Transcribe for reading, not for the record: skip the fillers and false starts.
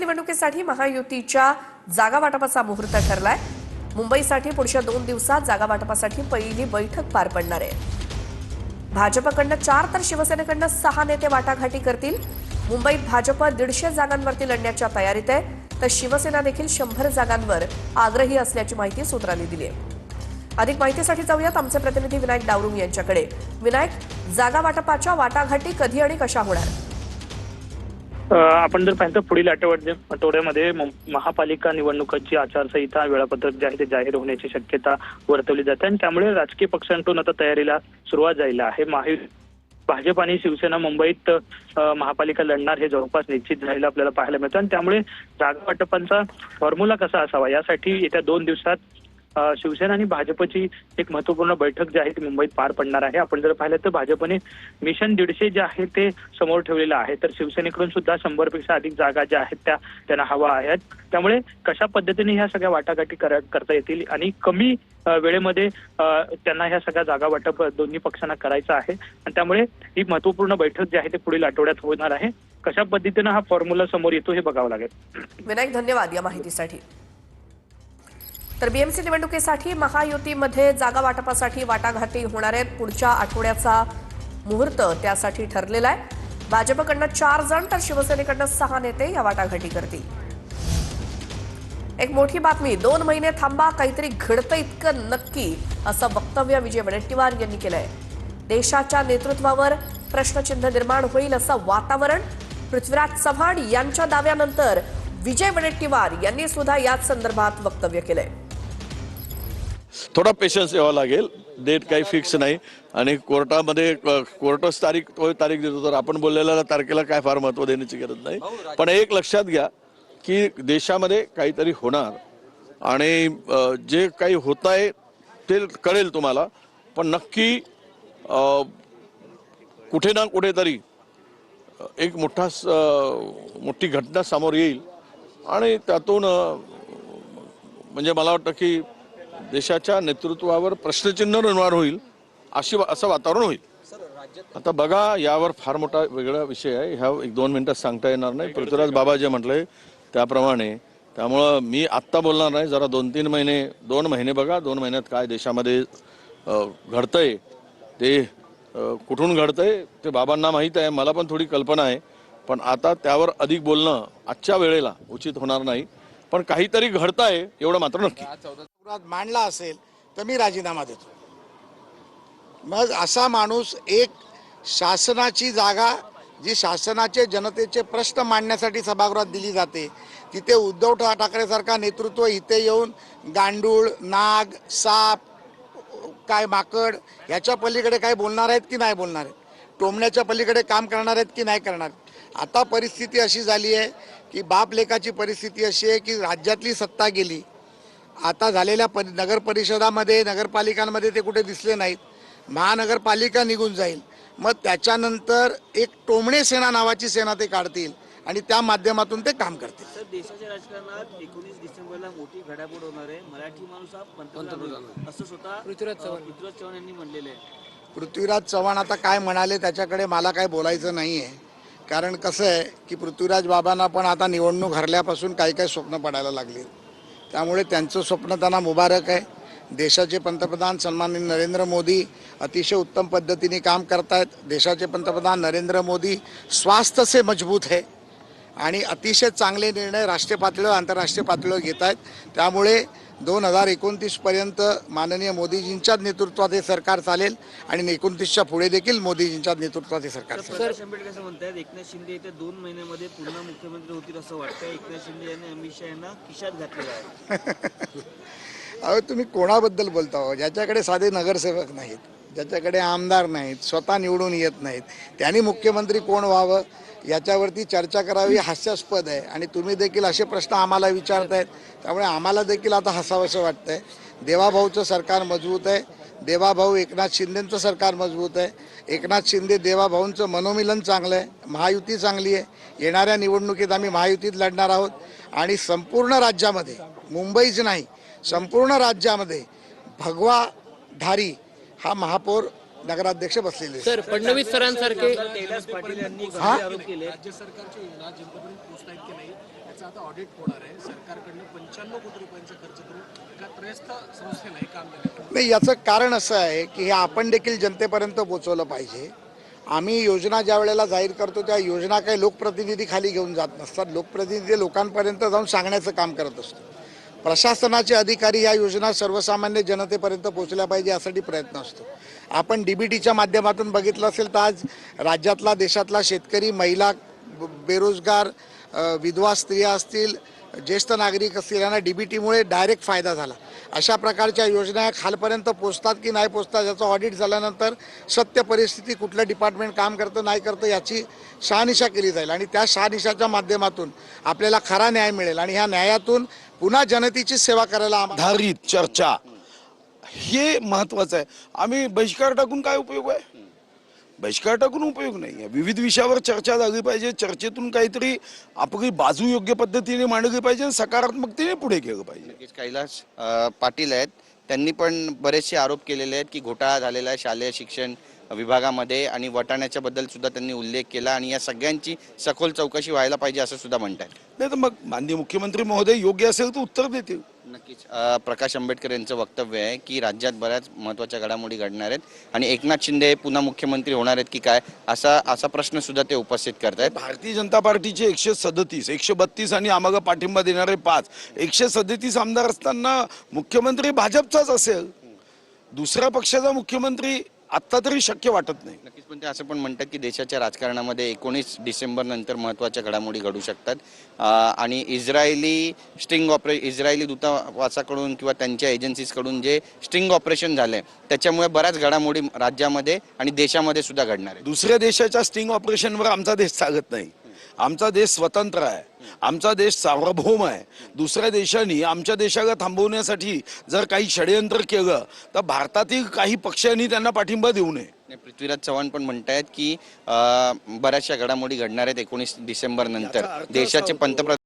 निवडणुकीसाठी महायुतीच्या जागा वाटपाचा मुहूर्त ठरलाय। मुंबईसाठी पुढच्या 2 दिवसात जागा वाटपासाठी पहिली बैठक पार पडणार आहे। भाजपकडनं 4 तर शिवसेनेकडनं 6 नेते वाटाघाटी करतील। मुंबईत भाजप 150 जागांवरती लढण्याच्या तयारीत आहे, तर शिवसेना देखील 100 जागांवर आग्रही असल्याची माहिती सूत्रांनी दिली आहे। अधिक माहितीसाठी जाऊयात आमचे प्रतिनिधी विनायक डावरुंग यांच्याकडे। विनायक, जागा वाटपाच्या वाटाघाटी कधी आणि कशा होणार? आपण जर पाहिलं तर पुढील आठवड्यामध्ये महापालिका निवडणुकांची आचारसंहिता वेळापत्रक जे आहे ते जाहीर होण्याची शक्यता वर्तवली जाते आणि त्यामुळे राजकीय पक्षांतून आता तयारीला सुरुवात झाली आहे। भाजप आणि शिवसेना मुंबईत महापालिका लढणार हे जवळपास निश्चित झालेलं आपल्याला पाहायला मिळतं आणि त्यामुळे जागा वाटपांचा फॉर्म्युला कसा असावा यासाठी येत्या 2 दिवसात शिवसेना आणि भाजपची एक महत्वपूर्ण बैठक जी आहे ती मुंबईत पार पडणार आहे। आपण जर पाहिलं तर भाजपने मिशन 150 जे आहे ते समोर ठेवलेलं आहे, तर शिवसेनेकडून सुद्धा 100 पेक्षा अधिक जागा ज्या आहेत त्या त्यांना हवा आहेत। त्यामुळे कशा पद्धतीने ह्या सगळ्या वाटाघाटी करता येतील आणि कमी वेळेमध्ये त्यांना ह्या सगळ्या जागा वाटप दोन्ही पक्षांना करायचं आहे आणि त्यामुळे ही महत्वपूर्ण बैठक जी आहे ते पुढील आठवड्यात होणार आहे। कशा पद्धतीने हा फॉर्म्युला समोर येतो हे बघावं लागेल। विनायक, धन्यवाद या माहितीसाठी। तर बीएमसी निवडणुकीसाठी महायुतीमध्ये जागा वाटपासाठी वाटाघाटी होणार आहेत। पुढच्या आठवड्याचा मुहूर्त त्यासाठी ठरलेला आहे। भाजपकडनं 4 जण तर शिवसेनेकडनं 6 नेते या वाटाघाटी करतील। एक मोठी बातमी, 2 महिने थांबा, काहीतरी घडतं इतकं नक्की, असं वक्तव्य विजय वडेट्टीवार यांनी केलंय। देशाच्या नेतृत्वावर प्रश्नचिन्ह निर्माण होईल असं वातावरण। पृथ्वीराज चव्हाण यांच्या दाव्यानंतर विजय वडेट्टीवार यांनी सुद्धा याच संदर्भात वक्तव्य केलंय। थोडा पेशन्स यावा लागेल, डेट काही फिक्स नाही आणि कोर्टामध्ये कोर्टच तारीख देतो, तर आपण बोललेल्या तारखेला काय फार महत्व देण्याची गरज नाही। पण एक लक्षात घ्या की देशामध्ये काहीतरी होणार आणि जे काही होत आहे ते कळेल तुम्हाला, पण नक्की कुठे ना कुठेतरी एक मोठी घटना समोर येईल आणि त्यातून म्हणजे मला वाटतं की देशाच्या नेतृत्वावर प्रश्नचिन्ह निर्माण होईल असं वातावरण होईल। आता बघा, यावर फार मोठा वेगळा विषय आहे, ह्या 1-2 मिनिटात सांगता येणार नाही। पृथ्वीराज बाबा जे म्हटले त्याप्रमाणे, त्यामुळं मी आत्ता बोलणार नाही। जरा 2 महिने बघा, 2 महिन्यात काय देशामध्ये घडतंय, ते कुठून घडतंय ते बाबांना माहीत आहे, मला पण थोडी कल्पना आहे, पण आता त्यावर अधिक बोलणं आजच्या वेळेला उचित होणार नाही। पण काहीतरी घडतंय एवढं मात्र नक्की। मांडला असेल तर मी राजीनामा देतो। मग असा माणूस एक शासनाची जागा, जी शासनाचे जनतेचे प्रश्न मांडण्यासाठी सभागृहात दिली जाते, तिथे उद्धव ठाकरे सारखा नेतृत्व इथे येऊन गांडूळ, नाग, साप, काय माकड याच्या पलीकडे काय बोलणार आहेत की नाही बोलणार आहेत, टोमण्याच्या पलीकडे काम करणार आहेत की नाही करणार। आता परिस्थिती अशी झाली आहे की बाप लेकाची परिस्थिती अशी आहे की राज्यातली सत्ता गेली, आता झालेल्या नगर परिषदामध्ये नगरपालिकांमध्ये ते कुठे दिसले नाहीत, महानगरपालिका निघून जाईल, मग त्याच्यानंतर एक टोमणे सेना नावाची सेना ते काढतील आणि त्या माध्यमातून ते काम करतील। तर देशाच्या राजकारणात 19 डिसेंबरला मोठी घडामोड होणार आहे, मराठी माणूस हा पंतप्रधान असं स्वतः पृथ्वीराज चव्हाण यांनी म्हणलेले आहे। पृथ्वीराज चव्हाण आता काय म्हणाले त्याच्याकडे मला काय बोलायचं नाही आहे, कारण कसं आहे की पृथ्वीराज बाबांना पण आता निवडणूक हरल्यापासून काही स्वप्न पडायला लागली, त्यामुळे त्यांचं स्वप्न त्यांना मुबारक आहे। देशाचे पंतप्रधान सन्माननीय नरेंद्र मोदी अतिशय उत्तम पद्धतीने काम करतायत। देशाचे पंतप्रधान नरेंद्र मोदी स्वास्थ्य से मजबूत है आणि अतिशय चांगले निर्णय राष्ट्रीय पातळीवर आंतरराष्ट्रीय पातळीवर घेत आहेत। त्यामुळे 2029 पर्यंत माननीय मोदीजींच्या नेतृत्वात हे सरकार चालेल आणि 29च्या पुढे देखील मोदीजींच्या नेतृत्वात हे सरकार चालेल। प्रकाश आंबेडकर असं म्हणतात एकनाथ शिंदे येत्या 2 महिन्यामध्ये पुन्हा मुख्यमंत्री होतील असं वाटतं। एकनाथ शिंदे यांनी अमित शहा यांना खिशात घातलेलं आहे। अहो, तुम्ही कोणाबद्दल बोलता हो? ज्याच्याकडे साधे नगरसेवक नाहीत, ज्याच्याकडे आमदार नाहीत, स्वतः निवडून येत नाहीत, त्यांनी मुख्यमंत्री कोण व्हावं याच्यावरती चर्चा करावी हास्यास्पद आहे आणि तुम्ही देखील असे प्रश्न आम्हाला विचारतायत, त्यामुळे आम्हाला देखील आता हसावंसं वाटतंय। देवाभाऊचं सरकार मजबूत आहे, देवाभाऊ एकनाथ शिंदेंचं सरकार मजबूत आहे, एकनाथ शिंदे देवाभाऊंचं मनोमिलन चांगलं आहे, महायुती चांगली आहे। येणाऱ्या निवडणुकीत आम्ही महायुतीत लढणार आहोत आणि संपूर्ण राज्यामध्ये, मुंबईच नाही संपूर्ण राज्यामध्ये भगवा धारी हा महापौर नगराध्यक्ष बसलेले। सर, फडणवीस सरांसारखे कैलास पाटील यांनी आरोप केले राज्य सरकारच्या योजना जिल्ह्यापर्यंत पोहोचतायत की नाही त्याचं आता ऑडिट होणार आहे. सरकारकडनं 95 कोटी रुपयांचा खर्च करून एका त्रयस्थ संस्थेला हे काम देण्यात नाही, याचं कारण असं आहे की हे आपण देखील जनतेपर्यंत पोहोचवलं पाहिजे. आम्ही योजना ज्या वेळेला जाहीर करतो त्या योजना काही लोकप्रतिनिधी खाली घेऊन जात नसतात. लोकप्रतिनिधी लोकांपर्यंत जाऊन सांगण्याचं काम करत असतो. प्रशासनाचे अधिकारी या योजना सर्वसामान्य जनतेपर्यंत पोहोचल्या पाहिजे यासाठी प्रयत्न असतो. आपण DBTच्या माध्यमातून बघितलं असेल तर आज राज्यातला देशातला शेतकरी, महिला, बेरोजगार, विधवा स्त्रिया असतील, ज्येष्ठ नागरिक असतील यांना DBTमुळे डायरेक्ट फायदा झाला. अशा प्रकारच्या योजना या खालपर्यंत पोचतात की नाही पोचतात याचं ऑडिट झाल्यानंतर सत्य परिस्थिती, कुठलं डिपार्टमेंट काम करतं नाही करतं याची शहानिशा केली जाईल आणि त्या शहानिशाच्या माध्यमातून आपल्याला खरा न्याय मिळेल आणि ह्या न्यायातून पुन्हा जनतेची सेवा करायला आधारित चर्चा हे महत्वाचं आहे. आम्ही बहिष्कार टाकून काय उपयोग आहे? बहिष्कार टाकून उपयोग नाही आहे. विविध विषयावर चर्चा झाली पाहिजे. चर्चेतून काहीतरी आपली बाजू योग्य पद्धतीने मांडली पाहिजे आणि सकारात्मकतेने पुढे गेलं पाहिजे. कैलास पाटील आहेत, त्यांनी पण बरेचसे आरोप केलेले आहेत की घोटाळा झालेला आहे शालेय शिक्षण विभागामध्ये आणि वाटाण्याच्या बद्दल सुद्धा त्यांनी उल्लेख केला आणि या सगळ्यांची सखोल चौकशी व्हायला पाहिजे असं सुद्धा म्हणतात. नाही तर मग माननीय मुख्यमंत्री महोदय योग्य असेल तर उत्तर देतील. नक्कीच प्रकाश आंबेडकर यांचं वक्तव्य आहे की राज्यात बऱ्याच महत्त्वाच्या घडामोडी घडणार आहेत आणि एकनाथ शिंदे हे पुन्हा मुख्यमंत्री होणार आहेत की काय असा प्रश्न सुद्धा ते उपस्थित करतायत. भारतीय जनता पार्टीचे 137, 132 आणि आम्हाला पाठिंबा देणारे 5, 137 आमदार असताना मुख्यमंत्री भाजपचाच असेल. दुसऱ्या पक्षाचा मुख्यमंत्री आत्ता तरी शक्य वाटत नाही. नक्कीच, पण ते असं पण म्हणतात की देशाच्या राजकारणामध्ये 19 डिसेंबर नंतर महत्त्वाच्या घडामोडी घडू शकतात आणि इस्रायली दूतावासाकडून किंवा त्यांच्या एजन्सीजकडून जे स्टिंग ऑपरेशन झालंय त्याच्यामुळे बऱ्याच घडामोडी राज्यामध्ये आणि देशामध्ये सुद्धा घडणार आहे. दुसऱ्या देशाच्या स्टिंग ऑपरेशनवर आमचा देश चालत नाही. आमचा देश स्वतंत्र आहे. आमचा देश सार्वभौम आहे. दुसऱ्या देशांनी आमच्या देशाला थांबवण्यासाठी जर काही षडयंत्र केलं तर भारतातील काही पक्षांनी त्यांना पाठिंबा देऊ नये. पृथ्वीराज चव्हाण पण म्हणतायत की बऱ्याचशा घडामोडी घडणार आहेत 19 डिसेंबर नंतर. देशाचे पंतप्रधान